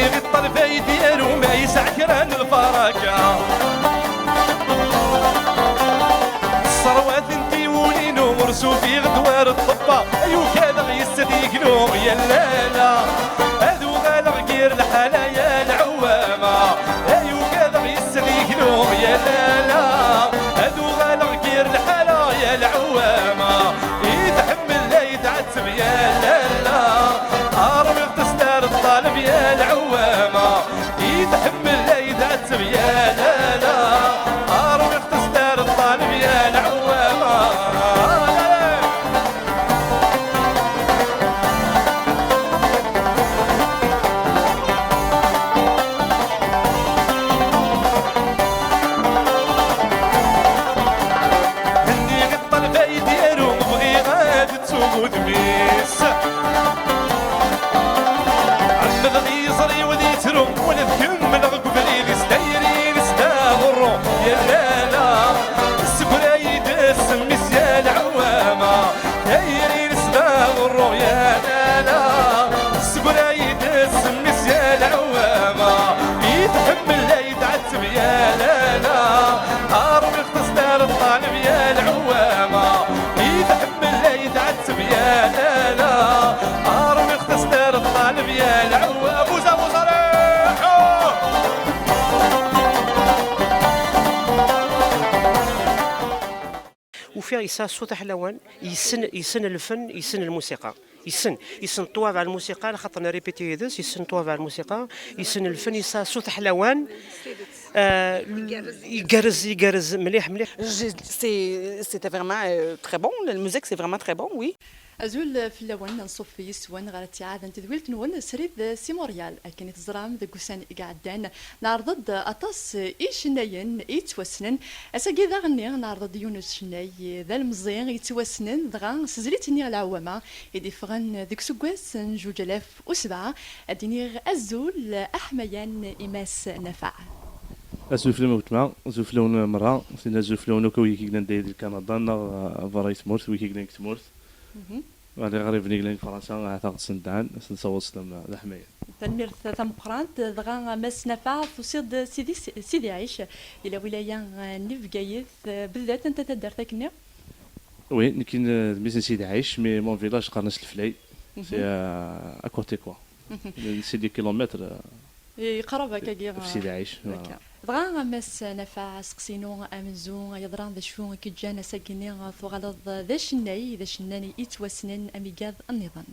غطى الفاي ديالو ما يسع كران الفركة الثروات انتي ولينو مرسو في غدوار الطبة ايو كذا يستديقلو يا لالا هادو غالغ غير الحالة يا العوامة ايو كذا يستديقلو يا لالا هادو غالغ غير الحالة يا العوامة يتحمل لا يتعتب يا لالا هارم يغتسدار الطالب يا العوامة يتحمل لا يتعتب يا لالا هارم يغتسدار الطالب يا العوامة ودميس عمد غيصري وذيترو ونذكم من غقبلي لستيرين استاغرو يا لالا السبراي دسميس يا العوامة تيرين استاغرو يا لالا السبراي دسميس يا العوامة يتحمل لا يتعتب يا لالا هارم يغتسدار الطالب يا العوامة يتحمل لا يتعتب يا لالا هارم يغتسدار الطالب يا العوامة بوزة وفيها يسا صوت حلوان يسن الفن يسن الموسيقى يسن طواب على الموسيقى لخاطر انا ريبيتي هذس يسن طواب على الموسيقى يسن الفن يسا صوت حلوان يقرز مليح C'était vraiment très bon, la musique c'est vraiment très bon, oui. أزول في اللون نصف في يسوان غير التعاد أنت دويلت نون سريد سيموريال أكن تزرام ذا قسان قاعدان نعرض أطاس إيشناين يتوسنن أساقي ذا غني نعرض يونس شناي ذا المزيان يتوسنن ذغا سزريتني العوامة يدي فغن ذيك سقواس نجوج آلاف وسبعة أديني أزول أحميان إماس نفع أزوفلون وتما أزوفلون مرة سينا أزوفلون وكوي كيكنا داير كندا نا فرايت مورث ويكي كنا كتمورث وعلى غريب نيكلين فرنسا عتاق سندان سنصوت سلام الحماية تنمير ثم قرانت دغا مس نفع فصيد سيدي عيش إلى ولاية نفقايث بالذات أنت تدرتك نير وي نكين ميزن سيدي عيش مي مون فيلاج قرنس الفلاي سي أكوتي كوا سيدي كيلومتر يقرب كاكي في سيدي عيش بغا مس نفع سقسينو امنزو يضران ذا شفو كي جانا ساكني ثغلظ ذا شناي ذا شناني يتوسنن اميكاذ النظام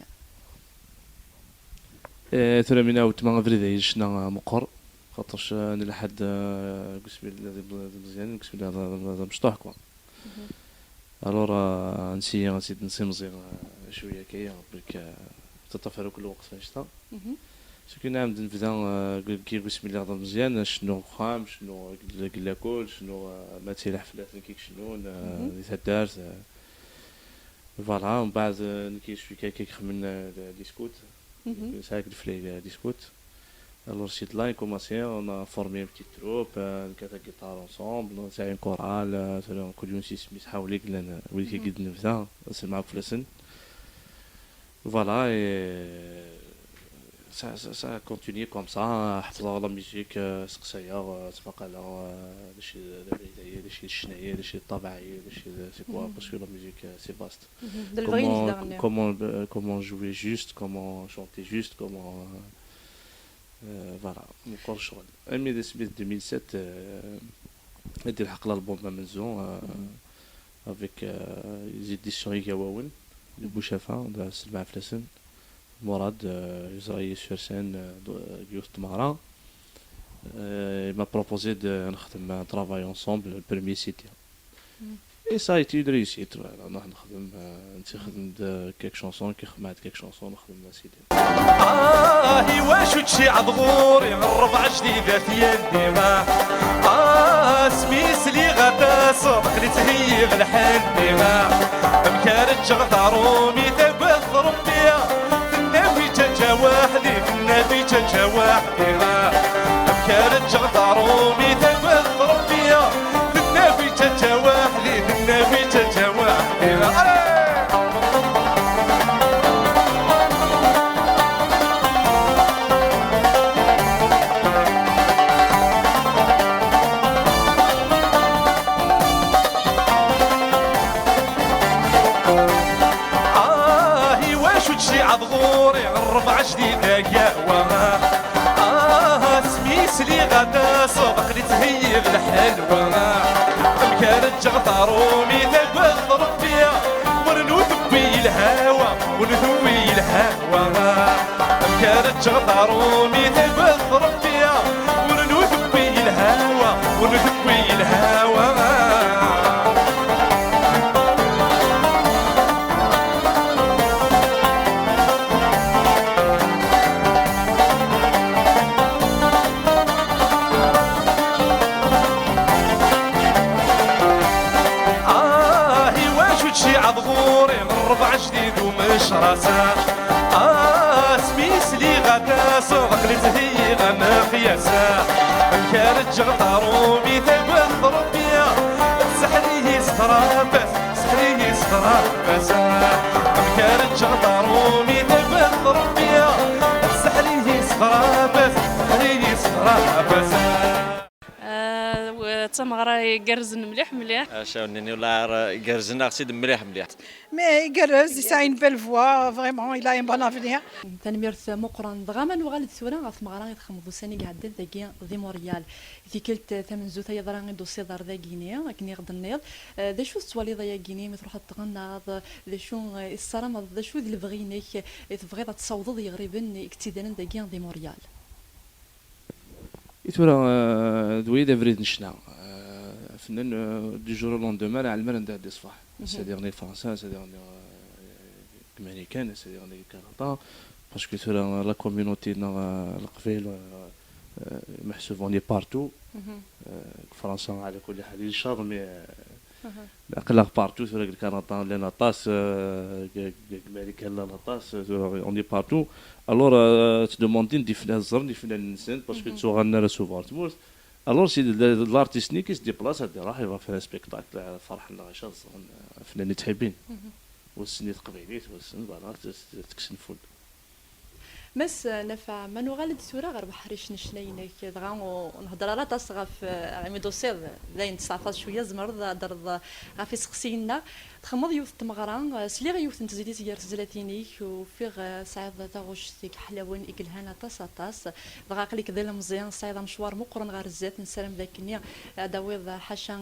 ثرى منا وتما فريدا يشنا مقر خاطرش نلحد قسمي مزيان قسمي هذا مشطوح كوا الورا نسي مزيان شويه كي برك تطفر كل وقت فاشتا سكن عام نبدا كي بسم الله الرحمن مزيان شنو خام شنو كلاكول شنو ماتير حفلات كيك شنو يتدار فوالا من بعد كي شوي كي خمن ديسكوت ساك الفلي ديسكوت alors c'est là on commençait on a formé une petite troupe une guitare ensemble c'est un choral selon كل يوم سيس حاوليك لنا ولكي قد نبدا نسمع فلسن voilà et ça a continué comme ça حفظوا la musique سقسايا تبقى داكشي داكشي الشنايه داكشي الطبيعي داكشي سي كوا باسكو la musique c'est vaste comment jouer juste comment chanter juste comment voilà نقول شغل امي ديسبيت 2007 ندير حق الالبوم منزون avec les éditions Igawawen de Bouchafa de Sylvain Flessen Morad Israël sur scène Ghost Mara il m'a proposé de travailler ensemble le premier site et ça a été une réussite voilà نخدم quelques chansons كي خدمت quelques chansons نخدم سيدي واش تشي عضغور يغرب عجديدة في يدي ما سميس لي غدا صدق لي تهيغ الحن ما مكارج غدارومي تقبض ربيا في النبي تجا وحدي في النبي تجا وحدي مكارج غدارومي تقبض ربيا في النبي تجا وحدي في النبي تجا وحدي الوغا مكان الجغطار وميدان بالضرب فيها ونذوي الهوى ونذوي الهوى مكان الجغطار وميدان بالضرب فيها ونذوي الهوى ونذوي الهوى عضغوري من ربع جديد ومش راسا سميس لي غدا صغق لتهي غنا قياسا كانت جغطار وميتا بالضرب بيا سحليه سترابس سحليه سترابس كانت جغطار وميتا بالضرب بيا سحليه سترابس سحليه سترابس تمغرا يقرزن مليح مليح شاونني ولا يقرزنا سيد مليح مليح Mais يقرز يسعى une belle voix vraiment il a un bon avenir. تنميرت مقرن دغاما وغالد ثورا غاف مغرا يتخمضو ساني قاعد ذاكي ذي موريال في كلت ثمن زوتا يضرا غيدو صدر ذا غينيا كني غد النيض ذا شو السوالي ذا غيني ما تروح تغناض ذا شو الصرام ذا شو ذي بغينيك تبغي تصوض غريبا اكتدانا ذاكي ذي موريال دوي دافريد نشنا فنان دي جور لوندومان على المرن دي صفاح سيديرني فرنسا سيديرني امريكان سيديرني كندا باسكو ترى لا كوميونيتي القبيل محسوبوني بارتو فرنسا على كل حال يشار مي اقل بارتو ترى كندا لنا طاس امريكان لنا طاس اوني بارتو الور تدوموندين دي فنان الزرن دي فنان الانسان باسكو تسوغنا رسوفار تموت الور سي لارتيست نيكيس دي بلاصه دي راح يبغى فيها سبيكتاكل فرح النغاشات فنانين تحبين والسنيت قبيليت والسن فوالا تكسن فول مس نفع من غالد ثورا غير بحريش نشنينك دغا ونهضر على تصغى في عمي دوسير لاين 19 شويه زمرض درض غافي سقسينا تخمض يوث تمغران سليغ يوث نتزيدي تيار زلاتينيك وفيغ سعيد تاغوشتيك حلاوين إكلهانا طاس دغا قليك ذا مزيان سعيد مشوار مقرن غير الزات نسلم ذاك النيا داويض حاشا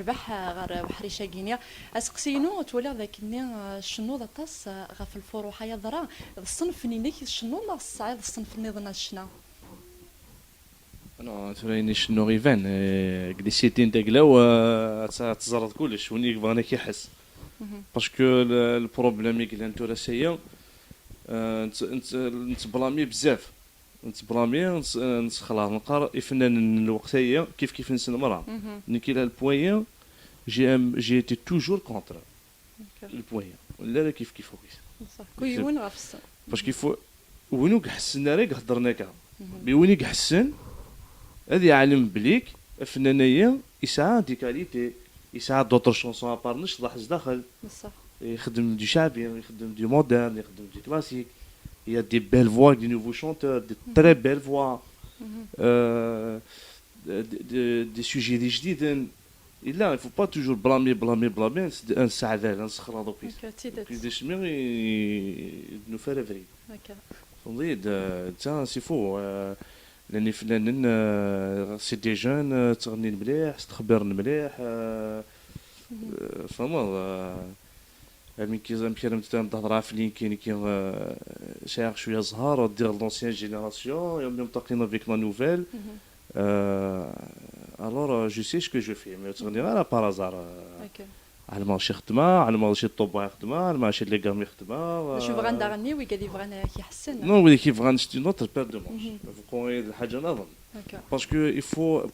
ربح غير بحريشه كينيا اسقسينو تولى ذاك النيا شنو ذا طاس غاف الفروحه يضرا الصنف نينيك شنو لا الصعيد الصنف نيضنا الشنا انا تريني شنو غيفان كليسيتين داكلاو تزرد كلش ونيك بغانا كيحس باسكو البروبليم اللي انتو راسيه نتبلامي بزاف نتبلامي نسخلا نقرا الفنان الوقتيه كيف نسن مرا نيكي لها البوين جي ايتي توجور كونتر البوين ولا كيف صح كوي وين غافص باسكو فو وينو كحسنا راه هضرنا كاع مي وين كحسن هذا يعلم بليك الفنانية يسعى دي كاليتي يسعى دوطر شونسون ابارنش لاحظ داخل بصح يخدم دي شعبي يخدم دي مودرن يخدم دي كلاسيك il y a des belles voix des nouveaux chanteurs des très belles voix des sujets جديدين الا il faut pas toujours blâmer نسعدها نسخر هذوك في دي شمير نو فير فري هكا نضيد تا سي فو لاني فنانين سي دي جون تغني مليح تخبر مليح فما من كيزام كيرم تهضر في لينكين كي شاير شويه زهار دير لونسيان جينيراسيون يوم ملتقينا فيك لا نوفيل الور جو سي شكو جو في مي تغني غير بارازار على ماشي خدمه على ماشي الطوبه خدمه على ماشي لي كامي خدمه شوف غندا غني ويقادي بغانا كيحسن نو ولي كيف غنشتي نوتر بير دو مونش فوقوا الحاجه نظن باسكو يفو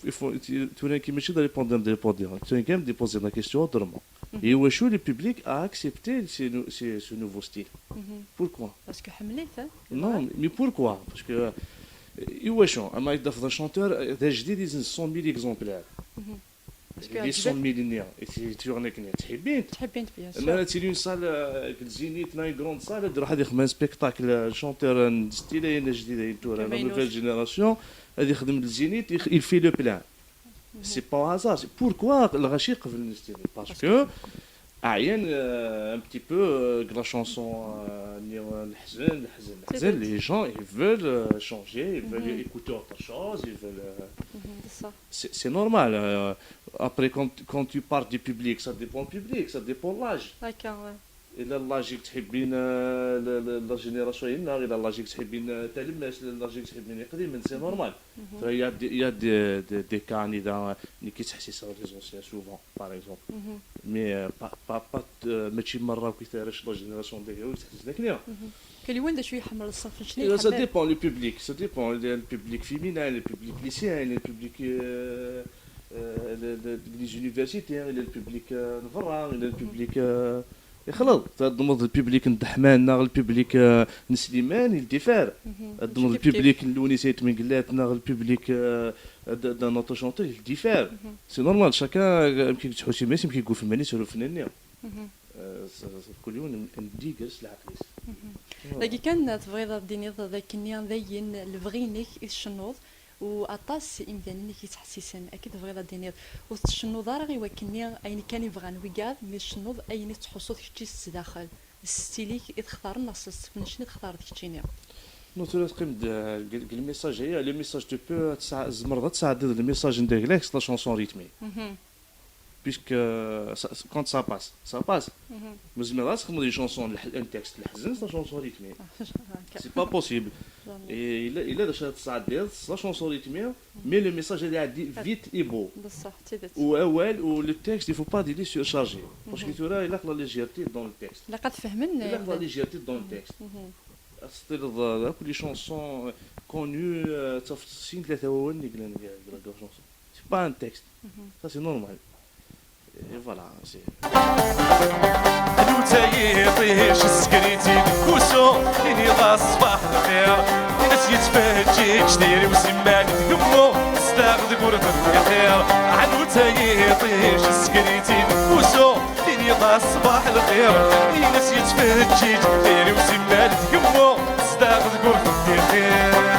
تورين كي ماشي ريبوندر دي بودير تورين كيم ديبوزي لا كيسيون درمون et où est-ce que le public a accepté ce nouveau style pourquoi parce que حمليته non mais pourquoi parce que où est-ce اما يدفض شانتور دا جديد يزن 100 000 اكزومبلار لي 100 000 لينيا اي تورني كني تحبين بيان انا تيلي صال كزينيت نا غروند صال دير واحد يخدم سبيكتاكل شانتور ستيل جديد تور لا نوفيل جينيراسيون هذا يخدم الزينيت يفي لو بلان سي با هازار سي بوركوا الغاشي قبل نستيري باسكو عيان ان بتي بو لا شانسون الحزن لي جون ils veulent changer ils veulent écouter autre chose ils veulent بصح C'est normal. Après, quand tu parles du public, ça dépend de l'âge. هكا إلا لاجيك تحبين لا جينيراسيون هنا، إلا لاجيك تحبين تلمس، إلا لاجيك تحبين قديم، سي نورمال. فهي يا دي كان إذا كيتحسي سا لي زونسيان سوفون باغ اكزومبل، مي با ماشي مرة كيتعرفش لا جينيراسيون ديالو تحس داك اليوم. كاين وين شويه يحمل الصف شنو Ça dépend le public, ça dépend le public féminin, le public lycéen, le public les universitaires, le public نفران، le public يخلط. تنوض البيبليك ندحمانا، البيبليك نسليمان الدفار، تنوض البيبليك اللونيسيت من قلاتنا، البيبليك دا نوتو شونتور الدفار. سي نورمال شاكا يمكن تحوسي ماشي يمكن يقول فنانين يسولوا فنانين. كل يوم ندي جلس العقليس. لكن كان تبغي ديني ذاك النيان ذاين الفغينيك الشنوض واطاس امداني كيتحسسن اكيد بغيضه دينير والشنوض راه غيوكلني اين كان يبغى نويكاد مي الشنوض اين تحصو كيتجي السداخل الستيليك تختار نص شنو تختار كيتجيني نو تقيم الميساج هي لو ميساج تو بو زمر تساعد الميساج ندير لك لا شونسون ريتمي puisque quand ça passe mais زعما تخدم دي شونسون ان تكست الحزن لا شونسون ريتمي سي با بوسيبل et il a déjà ça dire la chanson rythmée mais le message il est vite et beau بصح تيدت ou le texte il faut pas dire surcharger parce que tu auras il a la légèreté dans le texte لقد فهمنا il a la légèreté dans le texte c'est-à-dire que les chansons connues تفصيل ثلاثه هو اللي قلنا لا chanson c'est pas un texte ça c'est normal et voilà c'est تايطيش سكريتي كوسو إني ضا الصباح الخير الناس يتفاجئ جديري وسمان تقمو استاخذ قرطة الخير عنو تايطيش سكريتي كوسو إني ضا الصباح الخير الناس يتفاجئ جديري وسمان تقمو استاخذ قرطة الخير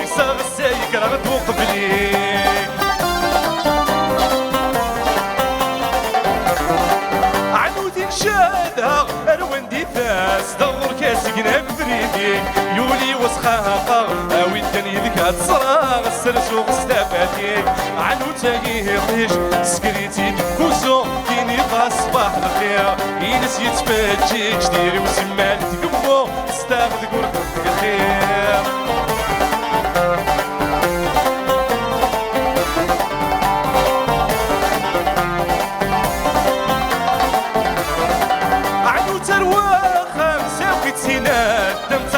يساغ السايق راه توقف ليك عنودي نشادها اروندي فاس دور كاسقنا بفريديك يولي وسخاقه اوي الدنيا ذيك هتصرا السرسوق استفاتيك عنو تايطيش سكريتي كوزو كيني ضا الصباح الخير ينس يتفاجئ جديري وسمان تقمو استاخذ قرطة الخير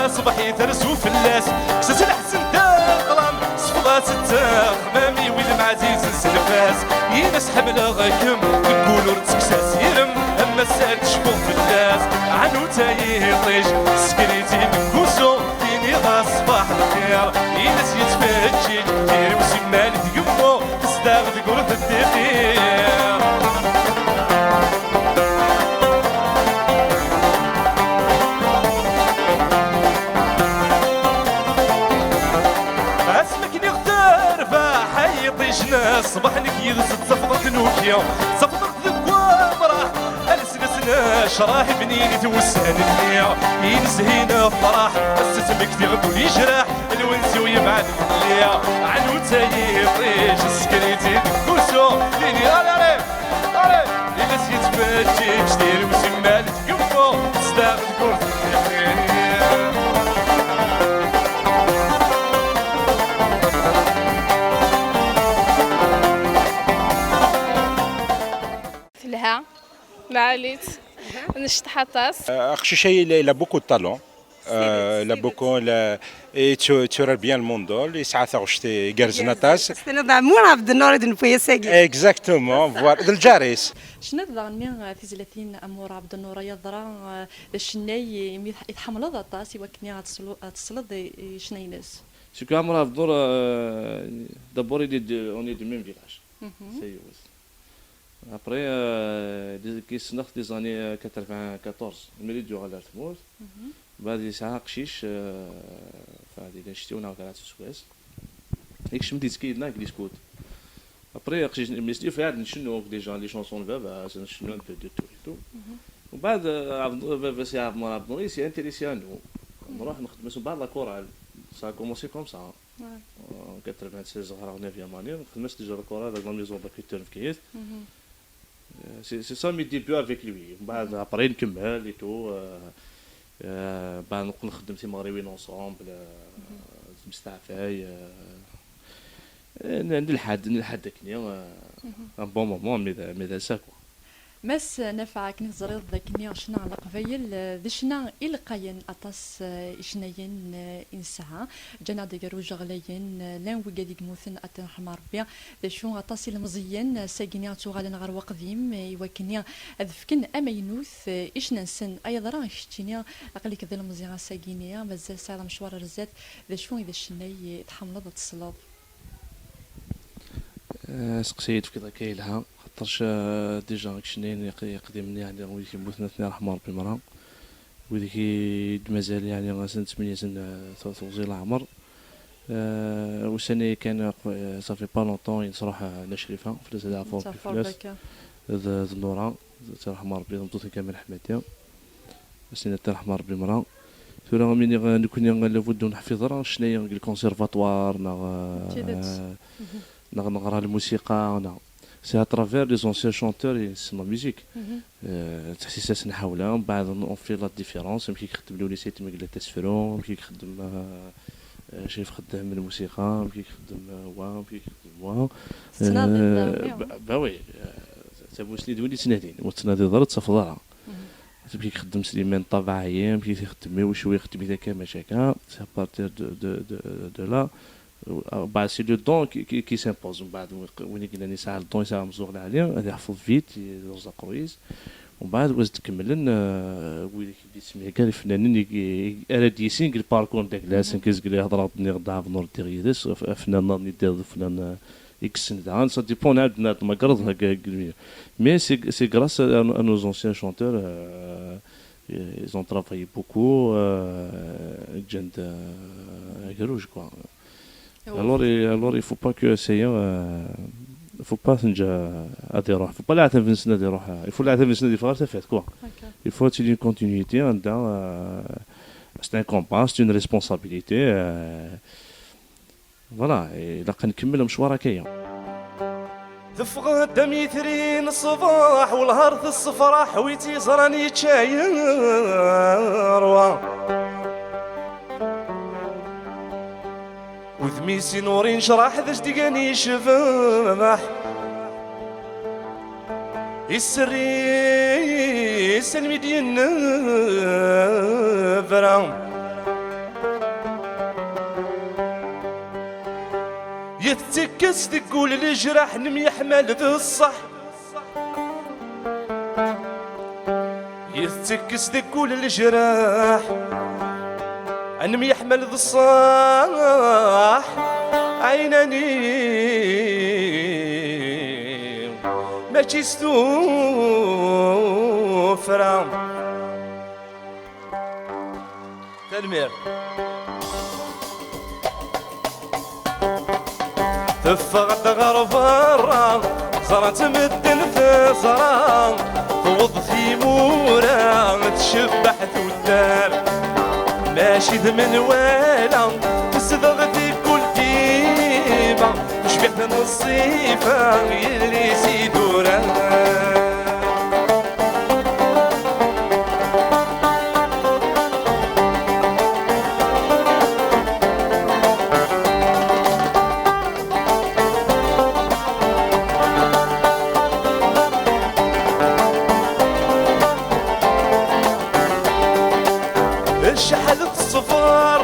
صبحي ترسو في اللاس كسات الحسن داقلام صفضات التاخ مامي ويل معزيز السلفاس يناس حملة غاكم نقولو رتكساس يرم اما سال تشبو في اللاس عنو تايطيش سكريتي بكوسو فيني ضا صباح الخير يناس يتفاجئ دير وسمان تقمو تستاغد قرطة الدخير صباح نكيد صفطة نوكيا صفطة ذكوان راح ألسنا شراح بنيني توسهن النيا ينزهينا فرح الستمك تغدو لي جراح الونسي ويبعد الليا عنو تايطيش سكريتي كوسو ليني علي إلا سيتفاجئ جدير وسمال تقفو تستاخد كورت معاليت نشطحطاس اخشي شيء il a beaucoup de talent il a beaucoup et tu auras bien le monde يسعى ثغشتي جرزناتاس سنضع مو عبد النور دن فيساقي exactement voilà الجاريس شنو ظني في 30 امور عبد النور يضرا الشناي يتحمل هذا الطاس يوكني تصلد شنينس سكو عمر عبد النور d'abord il est on est du même village c'est après qui sont des années 94 الملي ديو على تموت بعد يسعى قشيش فهادي نشتيونا كرات السويس هيك شمدي سكيدنا كلي سكوت ابري ميستي في هذا نشنو ديجا لي شونسون بابا نشنو ان بو دو تو تو ومن بعد بابا سي عبد المنعم سي انتريسي انو نروح نخدم من بعد لا كورال سا كومونسي كوم سا 96 غرا 9 اني خدمت ديجا لا كورال لا ميزون دا كولتور في كيس سي سا مي ديبيو افيك لوي من بعد ابري نكمل لي تو بعد نكون خدمتي مغربيين اونصومبل مستعفاي نلحد كني ان بون مومون مي سا كو ماس نفعك نزريض ذاكني شنا على قبيل ذي شنا إلقاين أطاس إشناين إنسها جنا ديجرو جغلين لان وقادي موثن أتن حمار بيا ذي شو أطاس المزيان ساقنيا توغالن غير وقديم يوكنيا أذفكن أمينوث إشنا نسن أيضا راه شتينيا أقلك ذي المزيان ساقنيا مازال ساعة مشوار رزات ذي شو إذا شناي تحمل ضد الصلاة سقسيت في كذا كايلها خاطرش ديجا كشنين يقدمني يعني ولي كيموتنا ثني رحمه ربي مرا ولي كي مازال يعني سنه 8 سنه توزي العمر وسنه كان صافي با لونطون يصرح نشرفها في الزاد عفوا في فلاس ذا النورا رحمه ربي نمطوط كامل حماتيا سنه رحمه ربي مرا ثورا مني نكون لابد نحفظ راه شناهي الكونسيرفاتوار نغرا الموسيقى سي اترافير لي زونسيان شونتور يسمى ميوزيك تحسيسات نحاولها ومن بعد اون في لا ديفيرونس يمكن يخدم لو ليسيت مقلا تسفرون يمكن يخدم شيف خدام الموسيقى يمكن يخدم وا يمكن يخدم وا با وي تابوسني دولي سنتين وتنادي ضرت صفضها يمكن يخدم سليمان طبيعي يمكن يخدم وشويه يخدم اذا كان مشاكل سي بارتير دو لا بعد سي لو دون كي سامبوز من بعد وين قلنا نساع الدون يساع مزوغ عليه غادي يحفظ فيت يوزع كرويز ومن بعد واش تكملن وين كيدي سميه كاع الفنانين اراديسين كل باركور داك لاس كيز قال يهضر بني غدا في نور ديغيدس فنان ني دير فنان اكس دان سا ديبون عندنا ما قرض هكا مي سي غراس ا نو زونسيان شونتور ils ont travaillé beaucoup جند غروج كوا alors il faut pas que essayer il faut pas نجا ادي روح faut pas لا تنفس ندي روح il faut لا تنفس ندي فار تفات كوا il faut qu'il y ait une continuité c'est un compas c'est une responsabilité voilà et لا كنكمل مشوار هكايا تفقه الدم يثرين الصباح والهرث الصفراح ويتي زراني تشايروا وذميسي نورين شراح ذا شدقاني شفاح السري سلمي ديالنا فرام يتكس تقول الجراح نم يحمل ذا الصح يتكس تقول الجراح نم يحمل ذا الصح عيناني ما تشستو فرام تنمير تفغت غرفارا زرت مدن في زرا توض في مورا تشبح ثدار ماشي من والا تصدغ في كل ديما تشبح نصيفة يلي سيدورا الشحل الصفار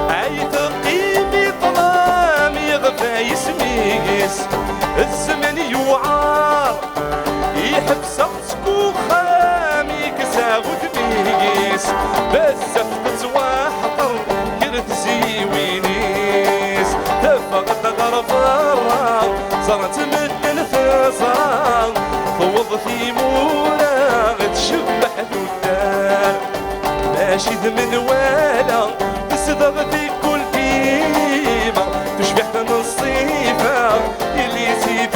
عيت قيمي ظلام يغفى يسميس الزمن يوعار يحبس سكو خامي كسا وتميس بزاف تزواحطر كرت زيوينيس تفقد غرفارا صارت مدن فصار فوض في مورا تشبح ثدار ماشي من والا تصدغ في كل ديما تشبح نصيفة اللي يزيد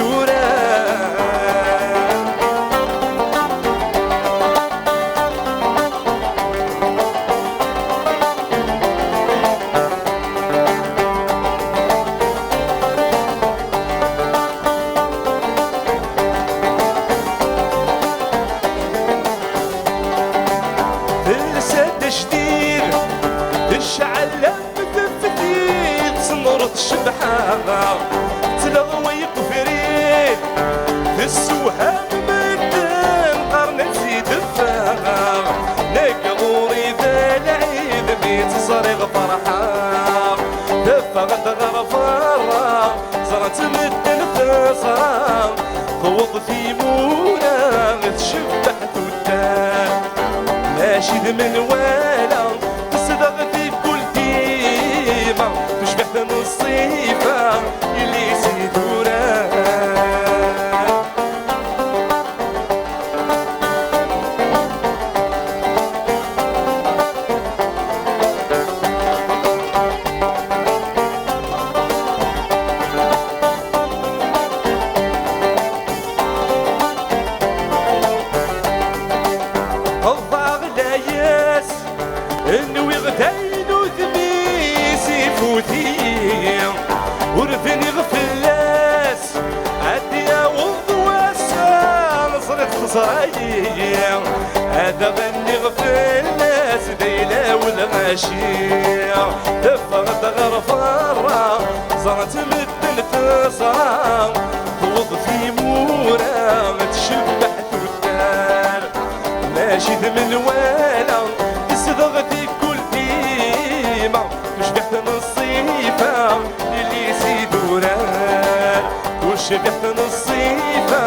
تلغوي يقفرين السوحة مدن قرن تزيد الفاغ نقوري ذا العيد بيت صريغ فرحان دفغت غرفارة صارت مدن ثصام خوض في مونا تشبحت والدار ناشد من والا تصدق في كل ديما تشبحت نصيفة اللي سيدوران انو يغتين وثميسي فوتيا ورثني غفلاس عديا وضواسا نصرت خسرايا هذا غني غفلاس ديلا والغاشية دفغت غرفارة صارت مدن تصام توض في مورا تشبحت والدار ناشد من والا ضغطي كل ديما وشبحت نصيفة اللي سيدوران وشبحت نصيفة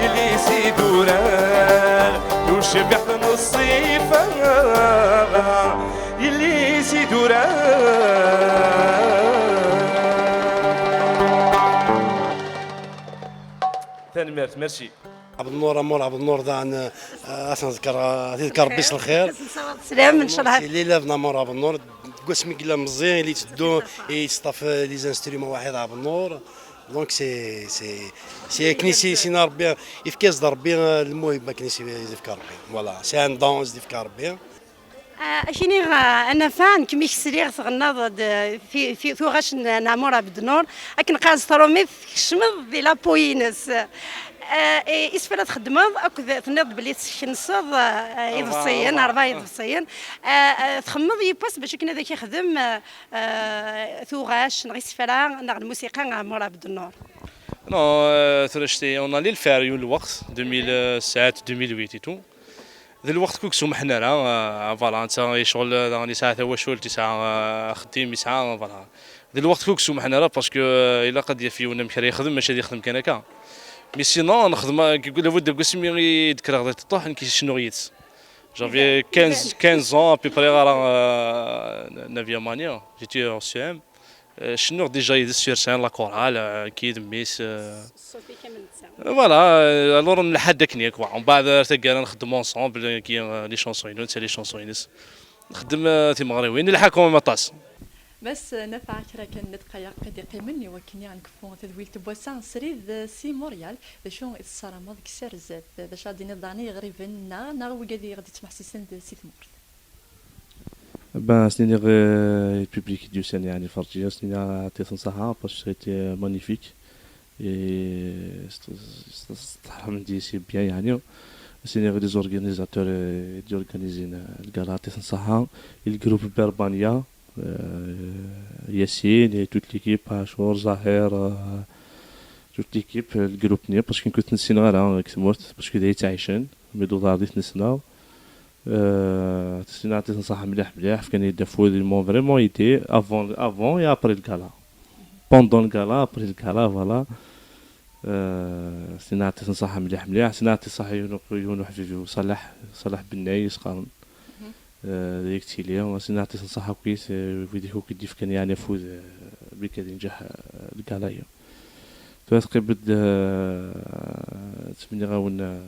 اللي سيدوران وشبحت نصيفة اللي سيدوران. ثاني ميرسي عبد النور امور عبد النور دان تذكر بيس الخير سلام ان شاء الله. اللي لافنا مور عبد النور قسمي كلا مزيان اللي تدو يصطف لي زانسترومون واحد عبد النور دونك سي كنيسي سينا ربي يفكاز ربي المهم كنيسي يفكر ربي فوالا سي ان دونس يفكر ربي شيني انا فان كميك سريغ تغنى في غاش نامور عبد النور لكن قاز ترومي شمض دي لابوينس اسفل تخدمض اكو تنض بلي تشنصض يضصيين 4 يضصيين تخمض يباس باش كنا ذاك يخدم ثوغاش نغي سفلا نغ الموسيقى مور عبد النور. Non, on allait le faire le وقت 2007 2008 et tout. ذا الوقت كوك سمحنا لها فوالا انت شغل راني ساعه هو شغل ساعه خديم ساعه فوالا ذا الوقت كوك سمحنا لها باسكو الا قد يفيونا مكري يخدم ماشي يخدم كان هكا مي سينون نخدم كيقول لابد قسمي يذكر غير تطوح كي شنو غيت جافي 15 ans à peu près على 9e année j'étais en CM شنو ديجا يدس سير سان لا كورال اكيد ميس فوالا الور لحد داك ومن بعد تلقانا نخدمو اونصومبل كي لي شونسوين نتا لي شونسوينس نخدم تيمغريوين نلحقهم مطاس بس نفعك راه كان دقايق قد يقيمني وكني غنكفو تدويل تبوسان سريد سي موريال شو الصرامه كسر زاد باش غادي نضاني غريبن نا وغادي غادي تسمح سيسن سي ثمورت Ben, c'est une public du Sénégal, يعني فرجية سنين تنصحها parce que c'était magnifique et c'est bien يعني c'est les organisateurs qui organisent le gala تنصحها le groupe Berbania Yassine et toute l'équipe Ashor Zahir toute l'équipe le groupe نيا parce que كنت نسينا راه كتموت parce que دايت عايشين ميدو داريت نسنا c'est une صح مليح كان يدفوا المون فريمون ايتي avant et après le gala pendant le gala après le gala voilà c'est une صح مليح c'est صح يونو حفيفي صلاح بنايس قارن ديك تيليا c'est صح كويس فيديو كيف كان يعني يفوز بكذا ينجح الجالايا تقريبا تمني غاون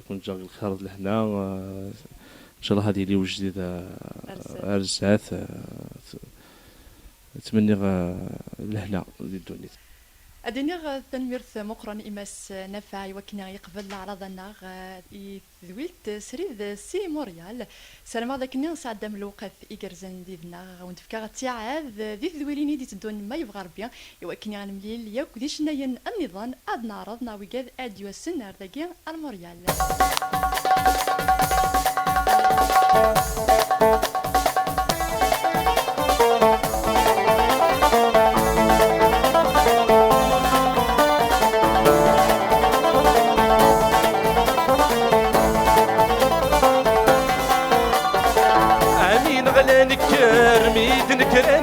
كنت جاي الخرج لهنا ان شاء الله هذه اللي وجدت ارزات تمني لهنا للدنيا أدينيغ تنميرث مقرن إماس نفع وكنا يقبل عرضنا ذويلت سريد سي موريال سلام هذا كنا سعد ملوقف إيجرزن ديدنا ونتفكر تيعاذ ذي ذويليني دي تدون ما يبغى ربيا يوكني غنمليل ياك ديش ناين النظام أدنا عرضنا وقاد أديو السنة رداقي الموريال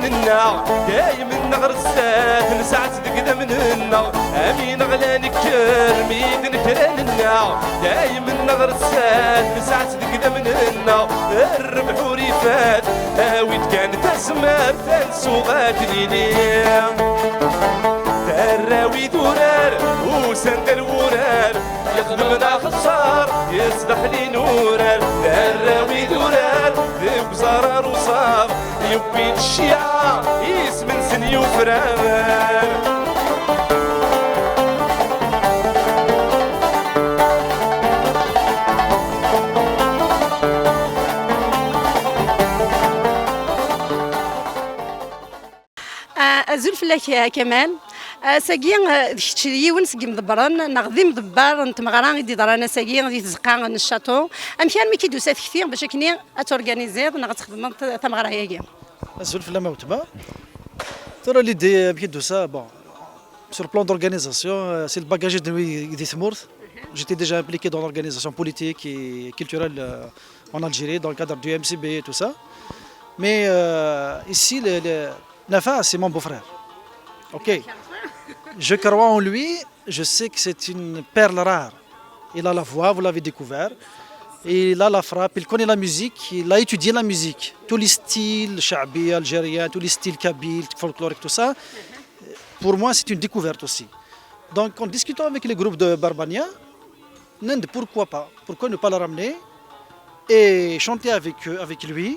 نكرننا دايما نغرسات نسعت ذقذا مننا امين غلا نكر ميد نكرننا دايما نغرسات نسعت ذقذا مننا الربح وريفات ويت كانت اسمار تنسوغات ليلي تراوي دورار وسند الورار يخدمنا خسار يصدح لي نورار تراوي دورار ذيب زرار وصار يبين الشيعة يسمن سني وفرار زول فلاك كمال ساقي تشري ونسقي مدبران نغذي مدبر نتمغران غيدي درانا ساقي غادي تزقا الشاطو امكان مي كيدوسا كثير باش كني اتورغانيزي نغتخدم تمغرا هياكي زول فلا موتبا ترى ليدي بكيدوسا بون sur le plan d'organisation c'est le bagage de Thmourt. J'étais déjà impliqué dans l'organisation politique et culturelle en Algérie dans le cadre du MCB et tout ça. Mais ici Nafa, c'est mon beau-frère. Ok. Je crois en lui, je sais que c'est une perle rare. Il a la voix, vous l'avez découvert. Et il a la frappe, il connaît la musique, il a étudié la musique. Tous les styles chabi, algériens, tous les styles kabyles, folkloriques, tout ça. Pour moi, c'est une découverte aussi. Donc, en discutant avec les groupes de Barbania, pourquoi pas? Pourquoi ne pas le ramener et chanter avec eux, avec lui,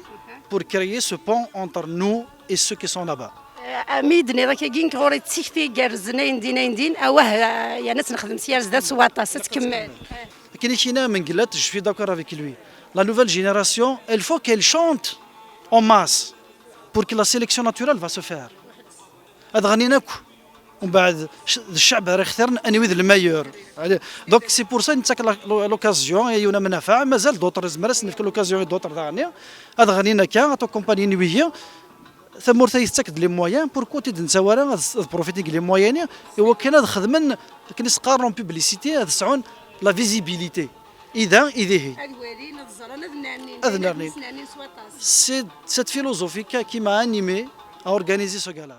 pour créer ce pont entre nous et ceux qui sont là-bas. اميدني راك كاين كغوري تسيفتي كارزنين دين اواه يا ناس نخدم سياز ذات سواطه تكمل كاين شي ناس من قلت je suis d'accord avec lui. La nouvelle génération, il faut qu'elle chante en masse pour que la sélection naturelle va se faire. هذا غنيناكو ومن بعد الشعب راه اختارنا انوي المايور. دونك سي بور سا نتاك لوكازيون يونا منافع مازال دوطر زمرس نفك لوكازيون دوطر غني هذا غنينا كان تو كومباني نويه ثمور تيستكد لي مويان بوركو تيد نساورا بروفيتيك لي مويان هو كان هذا خدمن كني سقارون بوبليسيتي هذا سعون لا فيزيبيليتي اذا هي سي سيت فيلوزوفي كي ما انيمي à organiser ce gala-là.